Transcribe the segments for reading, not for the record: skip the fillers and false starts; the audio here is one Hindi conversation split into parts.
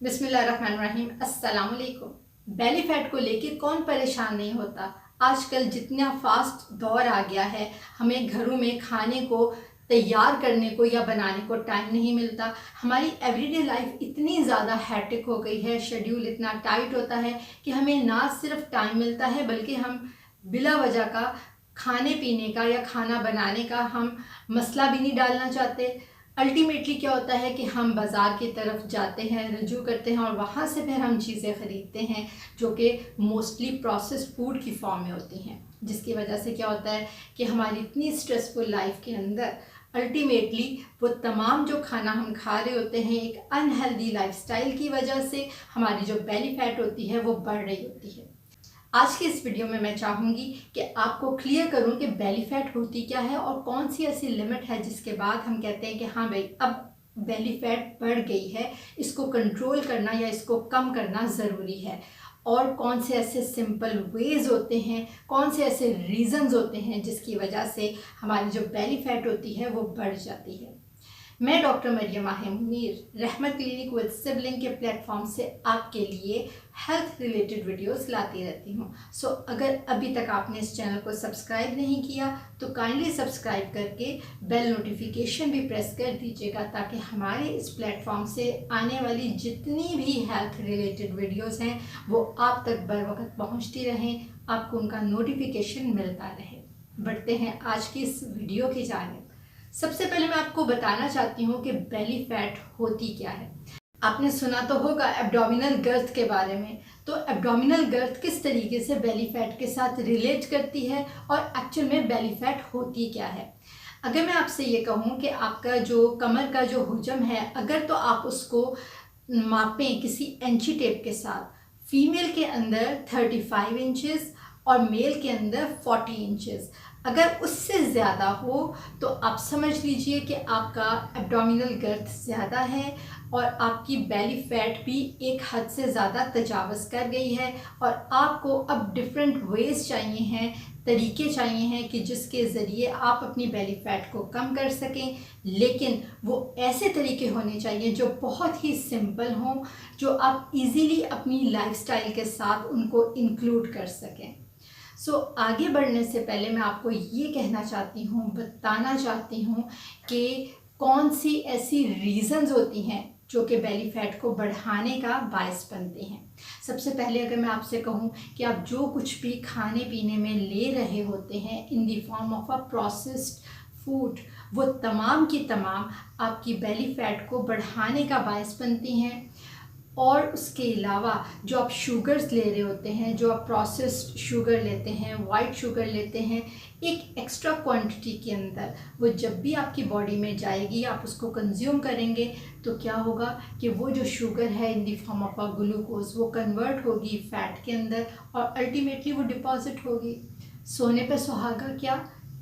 बिस्मिल्लाहिर्रहमानिर्रहीम। अस्सलाम वालेकुम। बेली फैट को लेके कौन परेशान नहीं होता। आजकल जितना फास्ट दौर आ गया है, हमें घरों में खाने को तैयार करने को या बनाने को टाइम नहीं मिलता। हमारी एवरीडे लाइफ इतनी ज़्यादा हैट्रिक हो गई है, शेड्यूल इतना टाइट होता है कि हमें ना सिर्फ टाइम मिलता है बल्कि हम बिला वजह का खाने पीने का या खाना बनाने का हम मसला भी नहीं डालना चाहते। अल्टीमेटली क्या होता है कि हम बाज़ार की तरफ जाते हैं, रुजू करते हैं और वहाँ से फिर हम चीज़ें ख़रीदते हैं जो कि मोस्टली प्रोसेस्ड फूड की फॉर्म में होती हैं, जिसकी वजह से क्या होता है कि हमारी इतनी स्ट्रेसफुल लाइफ के अंदर अल्टीमेटली वो तमाम जो खाना हम खा रहे होते हैं एक अनहेल्दी लाइफस्टाइल की वजह से हमारी जो बेली फैट होती है वो बढ़ रही होती है। आज के इस वीडियो में मैं चाहूँगी कि आपको क्लियर करूँ कि बेली फैट होती क्या है और कौन सी ऐसी लिमिट है जिसके बाद हम कहते हैं कि हाँ भाई अब बेली फैट बढ़ गई है, इसको कंट्रोल करना या इसको कम करना ज़रूरी है। और कौन से ऐसे सिंपल वेज़ होते हैं, कौन से ऐसे रीज़न्स होते हैं जिसकी वजह से हमारी जो बेली फैट होती है वो बढ़ जाती है। मैं डॉक्टर मरियम मुनीर रहमत क्लिनिक विद सिबलिंग के प्लेटफॉर्म से आपके लिए हेल्थ रिलेटेड वीडियोस लाती रहती हूँ। सो अगर अभी तक आपने इस चैनल को सब्सक्राइब नहीं किया तो काइंडली सब्सक्राइब करके बेल नोटिफिकेशन भी प्रेस कर दीजिएगा ताकि हमारे इस प्लेटफॉर्म से आने वाली जितनी भी हेल्थ रिलेटेड वीडियोस हैं वो आप तक बर वक्त पहुँचती रहें, आपको उनका नोटिफिकेशन मिलता रहे। बढ़ते हैं आज की इस वीडियो की जानिब। सबसे पहले मैं आपको बताना चाहती हूँ कि बेली फैट होती क्या है। आपने सुना तो होगा एब्डोमिनल गर्थ के बारे में। तो एब्डोमिनल गर्थ किस तरीके से बेली फैट के साथ रिलेट करती है और एक्चुअल में बेली फैट होती क्या है। अगर मैं आपसे ये कहूँ कि आपका जो कमर का जो हुजम है, अगर तो आप उसको मापें किसी इंची टेप के साथ, फीमेल के अंदर 35 इंचेस और मेल के अंदर 40 इंचेस, अगर उससे ज़्यादा हो तो आप समझ लीजिए कि आपका एब्डोमिनल गर्थ ज़्यादा है और आपकी बेली फैट भी एक हद से ज़्यादा तजावज़ कर गई है और आपको अब डिफरेंट वेज़ चाहिए हैं, तरीके चाहिए हैं कि जिसके ज़रिए आप अपनी बेली फैट को कम कर सकें। लेकिन वो ऐसे तरीके होने चाहिए जो बहुत ही सिंपल हों, जो आप इजीली अपनी लाइफस्टाइल के साथ उनको इंक्लूड कर सकें। आगे बढ़ने से पहले मैं आपको ये कहना चाहती हूँ, बताना चाहती हूँ कि कौन सी ऐसी रीज़न्स होती हैं जो कि बेली फैट को बढ़ाने का बायस बनती हैं। सबसे पहले अगर मैं आपसे कहूँ कि आप जो कुछ भी खाने पीने में ले रहे होते हैं in the form of a processed food, वो तमाम की तमाम आपकी बेली फैट को बढ़ाने का बायस बनती हैं। और उसके अलावा जो आप शुगर्स ले रहे होते हैं, जो आप प्रोसेस्ड शुगर लेते हैं, वाइट शुगर लेते हैं एक एक्स्ट्रा क्वांटिटी के अंदर, वो जब भी आपकी बॉडी में जाएगी आप उसको कंज्यूम करेंगे तो क्या होगा कि वो जो शुगर है in the form of a glucose वो कन्वर्ट होगी फैट के अंदर और अल्टीमेटली वो डिपॉजिट होगी। सोने पे सुहागा क्या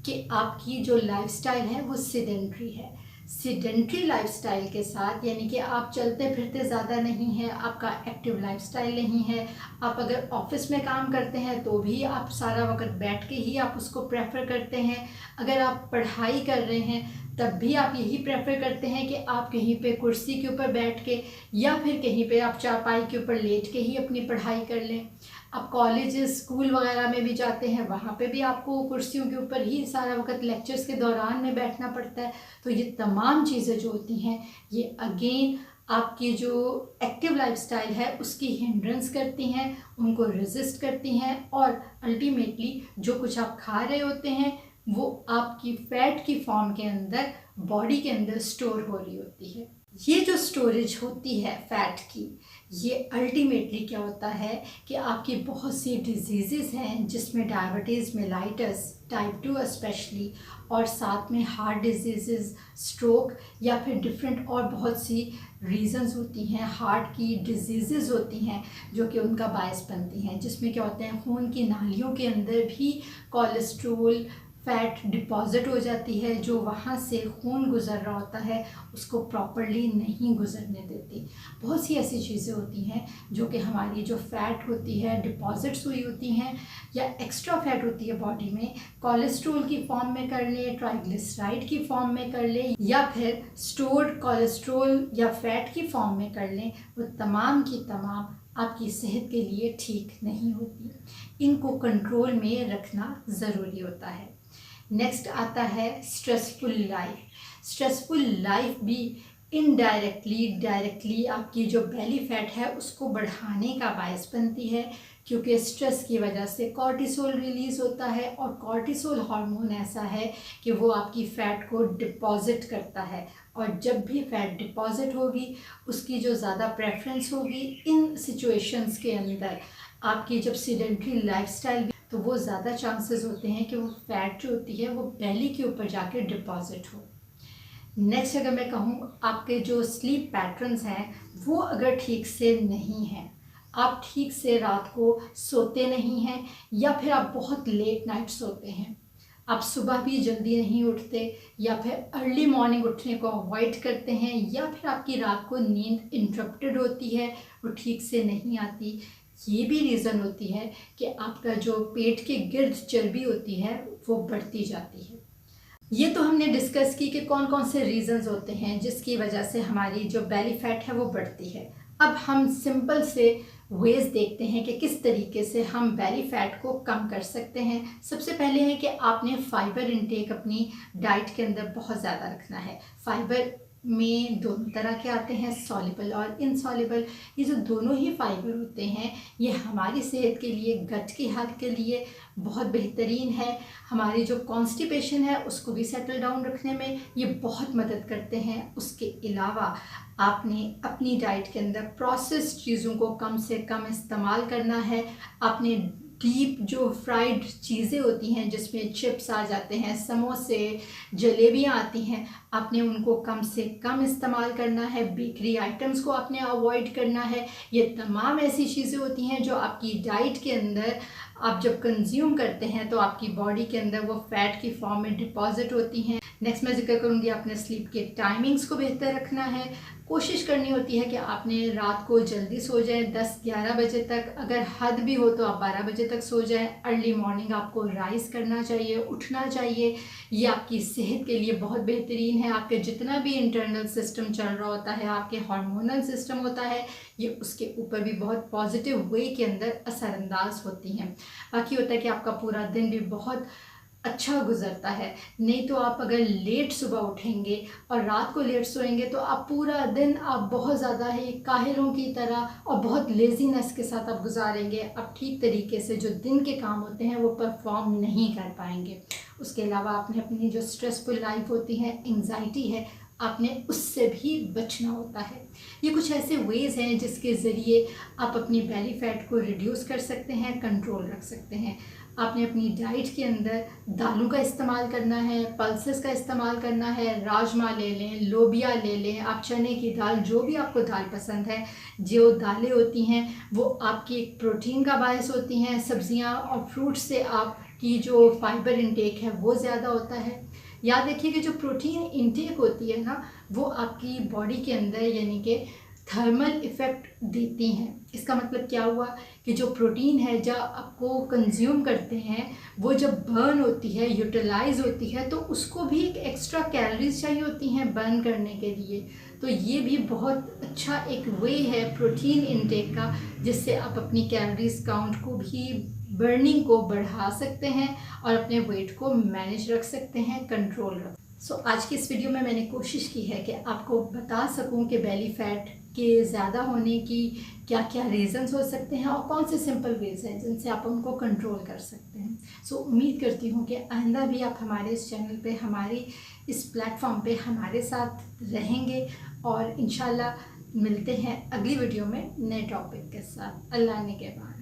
कि आपकी जो लाइफस्टाइल है वो सेडेंट्री है। सेडेंट्री लाइफस्टाइल के साथ यानी कि आप चलते फिरते ज़्यादा नहीं हैं, आपका एक्टिव लाइफस्टाइल नहीं है, आप अगर ऑफिस में काम करते हैं तो भी आप सारा वक्त बैठ के ही आप उसको प्रेफर करते हैं, अगर आप पढ़ाई कर रहे हैं तब भी आप यही प्रेफर करते हैं कि आप कहीं पे कुर्सी के ऊपर बैठ के या फिर कहीं पे आप चारपाई के ऊपर लेट के ही अपनी पढ़ाई कर लें। आप कॉलेज स्कूल वगैरह में भी जाते हैं, वहाँ पे भी आपको कुर्सियों के ऊपर ही सारा वक्त लेक्चर्स के दौरान में बैठना पड़ता है। तो ये तमाम चीज़ें जो होती हैं ये अगेन आपकी जो एक्टिव लाइफस्टाइल है उसकी हिंड्रेंस करती हैं, उनको रेजिस्ट करती हैं और अल्टीमेटली जो कुछ आप खा रहे होते हैं वो आपकी फैट की फॉर्म के अंदर बॉडी के अंदर स्टोर हो रही होती है। ये जो स्टोरेज होती है फैट की, ये अल्टीमेटली क्या होता है कि आपकी बहुत सी डिजीज़ेस हैं जिसमें डायबिटीज़ मेलाइटस टाइप 2 स्पेशली और साथ में हार्ट डिजीज़, स्ट्रोक या फिर डिफरेंट और बहुत सी रीज़न्स होती हैं, हार्ट की डिजीज़ेस होती हैं जो कि उनका बायस बनती हैं, जिसमें क्या होते हैं खून की नालियों के अंदर भी कोलेस्ट्रोल फैट डिपॉज़िट हो जाती है, जो वहाँ से खून गुज़र रहा होता है उसको प्रॉपरली नहीं गुज़रने देती। बहुत सी ऐसी चीज़ें होती हैं जो कि हमारी जो फ़ैट होती है डिपॉज़िट्स हुई होती हैं या एक्स्ट्रा फैट होती है बॉडी में, कोलेस्ट्रॉल की फॉर्म में कर लें, ट्राइग्लिसराइड की फॉर्म में कर लें या फिर स्टोर्ड कोलेस्ट्रॉल या फैट की फॉर्म में कर लें, वो तमाम की तमाम आपकी सेहत के लिए ठीक नहीं होती। इनको कंट्रोल में रखना ज़रूरी होता है। नेक्स्ट आता है स्ट्रेसफुल लाइफ। स्ट्रेसफुल लाइफ भी इनडायरेक्टली डायरेक्टली आपकी जो बेली फैट है उसको बढ़ाने का बायस बनती है, क्योंकि स्ट्रेस की वजह से कॉर्टिसोल रिलीज़ होता है और कॉर्टिसोल हार्मोन ऐसा है कि वो आपकी फ़ैट को डिपॉज़िट करता है, और जब भी फ़ैट डिपॉज़िट होगी उसकी जो ज़्यादा प्रेफरेंस होगी इन सिचुएशंस के अंदर, आपकी जब सीडेंट्री लाइफस्टाइल, तो वो ज़्यादा चांसेस होते हैं कि वो फैट जो होती है वो बेली के ऊपर जाके डिपॉज़िट हो। नेक्स्ट अगर मैं कहूँ, आपके जो स्लीप पैटर्न्स हैं वो अगर ठीक से नहीं हैं, आप ठीक से रात को सोते नहीं हैं या फिर आप बहुत लेट नाइट सोते हैं, आप सुबह भी जल्दी नहीं उठते या फिर अर्ली मॉर्निंग उठने को अवॉइड करते हैं, या फिर आपकी रात को नींद इंटरप्टेड होती है, वो ठीक से नहीं आती, ये भी रीज़न होती है कि आपका जो पेट के गिर्द चर्बी होती है वो बढ़ती जाती है। ये तो हमने डिस्कस की कि कौन कौन से रीज़न्स होते हैं जिसकी वजह से हमारी जो बेली फैट है वो बढ़ती है। अब हम सिंपल से वेज देखते हैं कि किस तरीके से हम बेली फैट को कम कर सकते हैं। सबसे पहले है कि आपने फाइबर इनटेक अपनी डाइट के अंदर बहुत ज़्यादा रखना है। फाइबर में दोनों तरह के आते हैं, सॉल्युबल और इनसॉल्युबल। ये जो दोनों ही फाइबर होते हैं ये हमारी सेहत के लिए, गट की हेल्थ के लिए बहुत बेहतरीन है। हमारी जो कॉन्स्टिपेशन है उसको भी सेटल डाउन रखने में ये बहुत मदद करते हैं। उसके अलावा आपने अपनी डाइट के अंदर प्रोसेस्ड चीज़ों को कम से कम इस्तेमाल करना है। आपने डीप जो फ्राइड चीज़ें होती हैं जिसमें चिप्स आ जाते हैं, समोसे, जलेबियाँ आती हैं, आपने उनको कम से कम इस्तेमाल करना है। बेकरी आइटम्स को आपने अवॉइड करना है। ये तमाम ऐसी चीज़ें होती हैं जो आपकी डाइट के अंदर आप जब कंज्यूम करते हैं तो आपकी बॉडी के अंदर वो फैट की फॉर्म में डिपॉजिट होती हैं। नेक्स्ट मैं जिक्र करूँगी अपने स्लीप के टाइमिंग्स को बेहतर रखना है। कोशिश करनी होती है कि आपने रात को जल्दी सो जाएं, 10-11 बजे तक, अगर हद भी हो तो आप 12 बजे तक सो जाएं। अर्ली मॉर्निंग आपको राइज करना चाहिए, उठना चाहिए। ये आपकी सेहत के लिए बहुत बेहतरीन है। आपके जितना भी इंटरनल सिस्टम चल रहा होता है, आपके हार्मोनल सिस्टम होता है, ये उसके ऊपर भी बहुत पॉजिटिव वे के अंदर असरअंदाज होती हैं। बाकी होता है कि आपका पूरा दिन भी बहुत अच्छा गुजरता है। नहीं तो आप अगर लेट सुबह उठेंगे और रात को लेट सोएंगे तो आप पूरा दिन आप बहुत ज़्यादा ही काहिलों की तरह और बहुत लेज़ीनेस के साथ आप गुजारेंगे। आप ठीक तरीके से जो दिन के काम होते हैं वो परफॉर्म नहीं कर पाएंगे। उसके अलावा आपने अपनी जो स्ट्रेसफुल लाइफ होती है, एंग्जाइटी है, आपने उससे भी बचना होता है। ये कुछ ऐसे वेज़ हैं जिसके ज़रिए आप अपनी बेली फैट को रिड्यूस कर सकते हैं, कंट्रोल रख सकते हैं। आपने अपनी डाइट के अंदर दालों का इस्तेमाल करना है, पल्सेस का इस्तेमाल करना है। राजमा ले लें, लोबिया ले लें, आप चने की दाल, जो भी आपको दाल पसंद है, जो दालें होती हैं वो आपकी एक प्रोटीन का बायस होती हैं। सब्जियां और फ्रूट से आपकी जो फाइबर इंटेक है वो ज़्यादा होता है। याद रखिए कि जो प्रोटीन इंटेक होती है ना, वो आपकी बॉडी के अंदर यानी कि थर्मल इफ़ेक्ट देती हैं। इसका मतलब क्या हुआ कि जो प्रोटीन है जब आपको कंज्यूम करते हैं वो जब बर्न होती है, यूटिलाइज होती है, तो उसको भी एक एक्स्ट्रा कैलोरीज चाहिए होती हैं बर्न करने के लिए। तो ये भी बहुत अच्छा एक वे है प्रोटीन इनटेक का, जिससे आप अपनी कैलोरीज काउंट को भी, बर्निंग को बढ़ा सकते हैं और अपने वेट को मैनेज रख सकते हैं, कंट्रोल रख। आज की इस वीडियो में मैंने कोशिश की है कि आपको बता सकूं कि बेली फैट के ज़्यादा होने की क्या क्या रीज़न्स हो सकते हैं और कौन से सिंपल वेज हैं जिनसे आप उनको कंट्रोल कर सकते हैं। उम्मीद करती हूँ कि आइंदा भी आप हमारे इस चैनल पे, हमारी इस प्लेटफॉर्म पे हमारे साथ रहेंगे और इंशाल्लाह मिलते हैं अगली वीडियो में नए टॉपिक के साथ। अल्लाह ने के बाद।